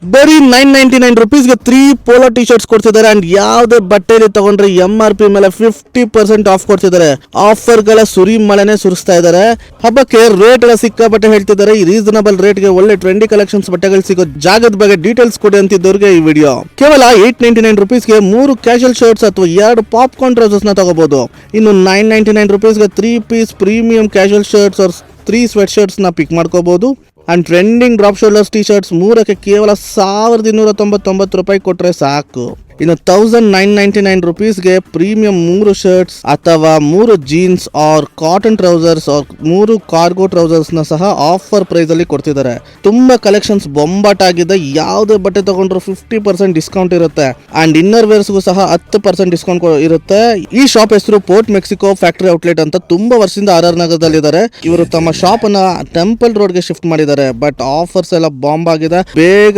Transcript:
ಬರೀ 999 ರುಪೀಸ್ಗೆ 3 polo T shirts ಕೊಡ್ತಿದ್ದಾರೆ. ಅಂಡ್ ಯಾವುದೇ ಬಟ್ಟೆಯಲ್ಲಿ ತಗೊಂಡ್ರೆ MRP ಮೇಲೆ 50% ಆಫ್ ಕೊಡ್ತಿದ್ದಾರೆ. ಆಫರ್ ಗಳ ಸುರಿ ಮಳೆನೆ ಸುರಿಸ್ತಾ ಇದ್ದಾರೆ. ಹಬ್ಬಕ್ಕೆ ರೇಟ್ ಎಲ್ಲ ಸಿಕ್ಕಾಪಟ್ಟೆ ಹೇಳ್ತಿದ್ದಾರೆ. ಈ ರೀಸನಬಲ್ ರೇಟ್ಗೆ ಒಳ್ಳೆ ಟ್ರೆಂಡಿ ಕಲೆಕ್ಷನ್ಸ್ ಬಟ್ಟೆಗಳು ಸಿಗೋ ಜಾಗದ ಬಗ್ಗೆ ಡೀಟೇಲ್ಸ್ ಕೊಡಿ ಅಂತಿದ್ದವ್ರಿಗೆ ಈ ವಿಡಿಯೋ. ಕೇವಲ 899 ರುಪೀಸ್ಗೆ 3 ಕ್ಯಾಶುವಲ್ ಶರ್ಟ್ಸ್ ಅಥವಾ 2 ಪಾಪ್ಕಾರ್ನ್ ಟ್ರೌಸರ್ಸ್ ನ ತಗೋಬಹುದು. ಇನ್ನು 999 ರುಪೀಸ್ಗೆ 3 piece premium casual shirts or 3 sweat shirts ನ ಪಿಕ್ ಮಾಡ್ಕೋಬಹುದು. And trending drop shoulders T shirts 3ಕ್ಕೆ ಕೇವಲ 1299 ರೂಪಾಯಿ ಕೊಟ್ರೆ ಸಾಕು. ಇನ್ನು 1999 ರುಪೀಸ್ಗೆ ಪ್ರೀಮಿಯಂ 3 ಶರ್ಟ್ಸ್ ಅಥವಾ 3 jeans or cotton trousers or 3 cargo trousers ನ ಸಹ ಆಫರ್ ಪ್ರೈಸ್ ಅಲ್ಲಿ ಕೊಡ್ತಿದ್ದಾರೆ. ತುಂಬಾ ಕಲೆಕ್ಷನ್ಸ್ ಬೊಂಬಾಟ್ ಆಗಿದೆ. ಯಾವುದೇ ಬಟ್ಟೆ ತಗೊಂಡ್ರು 50% ಡಿಸ್ಕೌಂಟ್ ಇರುತ್ತೆ. ಅಂಡ್ ಇನ್ನರ್ ವೇರ್ಸ್ಗೂ ಸಹ 10% ಡಿಸ್ಕೌಂಟ್ ಇರುತ್ತೆ. ಈ ಶಾಪ್ ಹೆಸರು ಪೋರ್ಟ್ ಮೆಕ್ಸಿಕೋ ಫ್ಯಾಕ್ಟರಿ ಔಟ್ಲೆಟ್ ಅಂತ. ತುಂಬಾ ವರ್ಷದಿಂದ RR ನಗರದಲ್ಲಿದ್ದಾರೆ. ಇವರು ತಮ್ಮ ಶಾಪ್ ಅನ್ನ ಟೆಂಪಲ್ ರೋಡ್ ಗೆ ಶಿಫ್ಟ್ ಮಾಡಿದ್ದಾರೆ. ಬಟ್ ಆಫರ್ಸ್ ಎಲ್ಲ ಬಾಂಬ್ ಆಗಿದೆ. ಬೇಗ